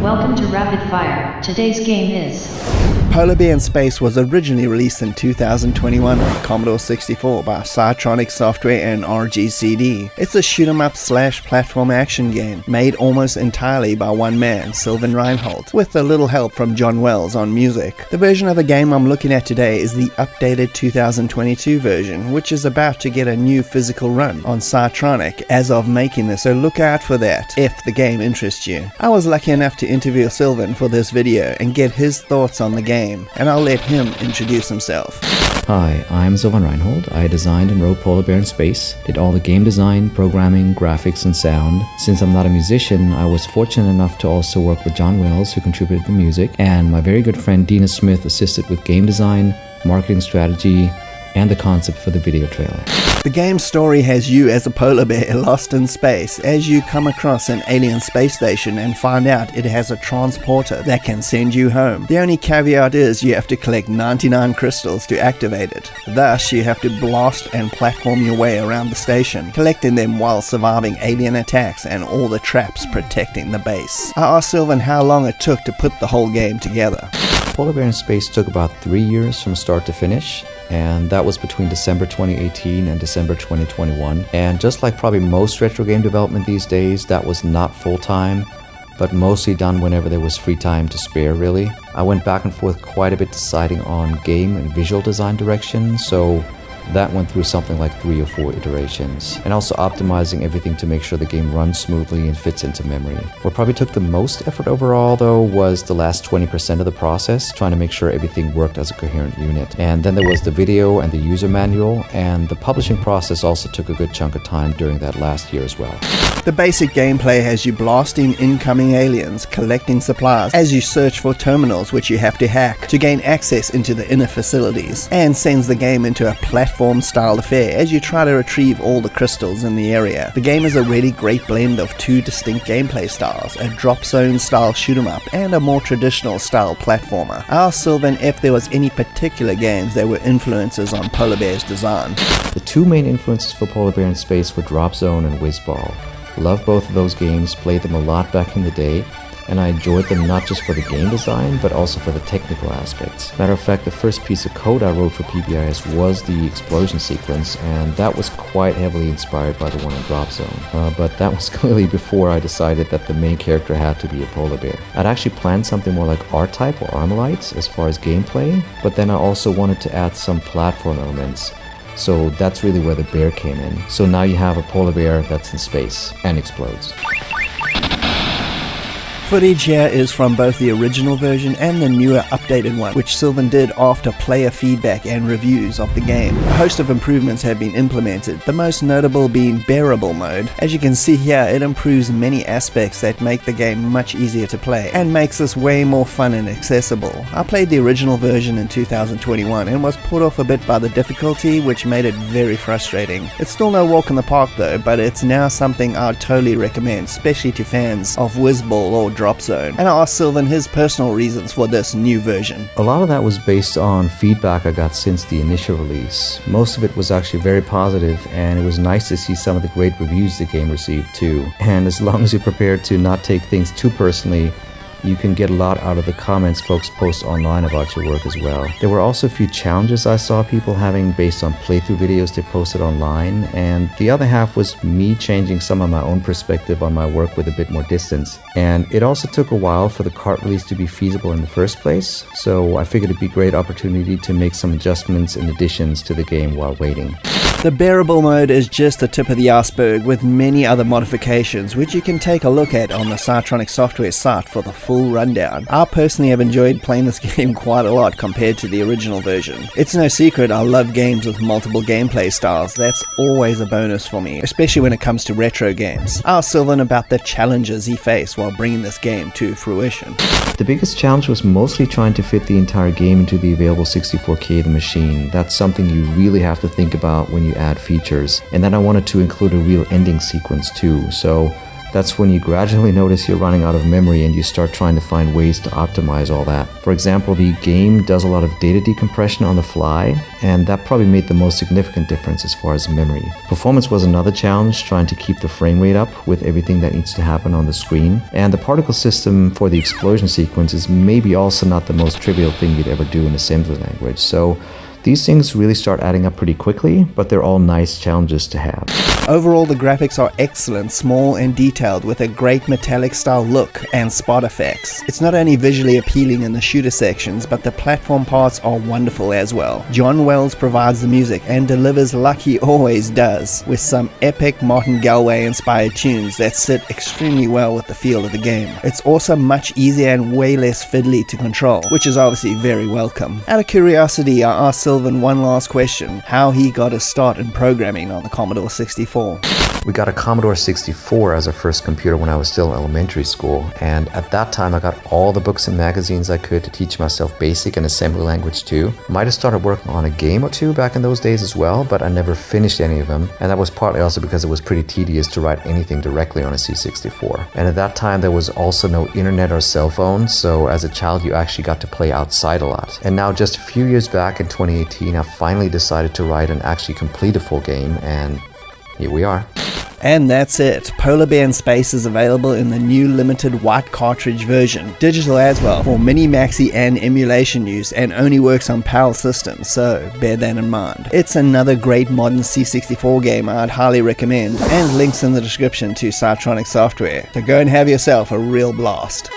Welcome to Rapid Fire. Today's game is Polar Bear in Space was originally released in 2021 on the Commodore 64 by Cytronic Software and RGCD. It's a shoot-'em-up / platform action game made almost entirely by one man, Sylvan Reinhold, with a little help from John Wells on music. The version of the game I'm looking at today is the updated 2022 version, which is about to get a new physical run on Cytronic as of making this, so look out for that if the game interests you. I was lucky enough to interview Sylvan for this video and get his thoughts on the game, and I'll let him introduce himself. Hi, I'm Sylvan Reinhold. I designed and wrote Polar Bear in Space, did all the game design, programming, graphics, and sound. Since I'm not a musician, I was fortunate enough to also work with John Wells, who contributed the music, and my very good friend Dina Smith assisted with game design, marketing strategy, and the concept for the video trailer. The game's story has you as a polar bear lost in space as you come across an alien space station and find out it has a transporter that can send you home. The only caveat is you have to collect 99 crystals to activate it. Thus, you have to blast and platform your way around the station, collecting them while surviving alien attacks and all the traps protecting the base. I asked Sylvan how long it took to put the whole game together. Polar Bear in Space took about 3 years from start to finish, and that was between December 2018 and December 2021. And just like probably most retro game development these days, that was not full-time, but mostly done whenever there was free time to spare, really. I went back and forth quite a bit deciding on game and visual design direction, so that went through something like 3 or 4 iterations, and also optimizing everything to make sure the game runs smoothly and fits into memory. What probably took the most effort overall, though, was the last 20% of the process, trying to make sure everything worked as a coherent unit. And then there was the video and the user manual, and the publishing process also took a good chunk of time during that last year as well. The basic gameplay has you blasting incoming aliens, collecting supplies as you search for terminals which you have to hack to gain access into the inner facilities, and sends the game into a platform-style affair as you try to retrieve all the crystals in the area. The game is a really great blend of 2 distinct gameplay styles, a drop zone style shoot-'em-up and a more traditional style platformer. I asked Sylvan if there was any particular games that were influences on Polar Bear's design. The 2 main influences for Polar Bear in Space were Drop Zone and Whizball. Loved both of those games, played them a lot back in the day, and I enjoyed them not just for the game design, but also for the technical aspects. Matter of fact, the first piece of code I wrote for PBIS was the explosion sequence, and that was quite heavily inspired by the one in Drop Zone. But that was clearly before I decided that the main character had to be a polar bear. I'd actually planned something more like R-Type or Armalites as far as gameplay, but then I also wanted to add some platform elements. So that's really where the bear came in. So now you have a polar bear that's in space and explodes. Footage here is from both the original version and the newer updated one, which Sylvan did after player feedback and reviews of the game. A host of improvements have been implemented, the most notable being bearable mode. As you can see here, it improves many aspects that make the game much easier to play and makes this way more fun and accessible. I played the original version in 2021 and was put off a bit by the difficulty, which made it very frustrating. It's still no walk in the park though, but it's now something I'd totally recommend, especially to fans of Whizball or Drop Zone. And I asked Sylvan his personal reasons for this new version. A lot of that was based on feedback I got since the initial release. Most of it was actually very positive, and it was nice to see some of the great reviews the game received too. And as long as you're prepared to not take things too personally, you can get a lot out of the comments folks post online about your work as well. There were also a few challenges I saw people having based on playthrough videos they posted online, and the other half was me changing some of my own perspective on my work with a bit more distance. And it also took a while for the cart release to be feasible in the first place, so I figured it'd be a great opportunity to make some adjustments and additions to the game while waiting. The bearable mode is just the tip of the iceberg with many other modifications which you can take a look at on the Cytronic Software site for the full rundown. I personally have enjoyed playing this game quite a lot compared to the original version. It's no secret I love games with multiple gameplay styles. That's always a bonus for me, especially when it comes to retro games. I asked Sylvan about the challenges he faced while bringing this game to fruition. The biggest challenge was mostly trying to fit the entire game into the available 64K of the machine. That's something you really have to think about when you add features. And then I wanted to include a real ending sequence too, so that's when you gradually notice you're running out of memory and you start trying to find ways to optimize all that. For example, the game does a lot of data decompression on the fly, and that probably made the most significant difference as far as memory. Performance was another challenge, trying to keep the frame rate up with everything that needs to happen on the screen. And the particle system for the explosion sequence is maybe also not the most trivial thing you'd ever do in assembly language. So these things really start adding up pretty quickly, but they're all nice challenges to have. Overall, the graphics are excellent, small and detailed, with a great metallic style look and spot effects. It's not only visually appealing in the shooter sections, but the platform parts are wonderful as well. John Wells provides the music and delivers like he always does, with some epic Martin Galway inspired tunes that sit extremely well with the feel of the game. It's also much easier and way less fiddly to control, which is obviously very welcome. Out of curiosity, I asked Sylvan one last question: how he got his start in programming on the Commodore 64. We got a Commodore 64 as our first computer when I was still in elementary school, and at that time I got all the books and magazines I could to teach myself BASIC and assembly language too. Might have started working on a game or two back in those days as well, but I never finished any of them, and that was partly also because it was pretty tedious to write anything directly on a C64. And at that time there was also no internet or cell phones, so as a child you actually got to play outside a lot. And now just a few years back in 2018 I finally decided to write and actually complete a full game, and here we are. And that's it. Polar Bear in Space is available in the new limited white cartridge version, digital as well, for mini maxi and emulation use, and only works on PAL systems, so bear that in mind. It's another great modern C64 game I'd highly recommend, and links in the description to Cytronic Software, so go and have yourself a real blast.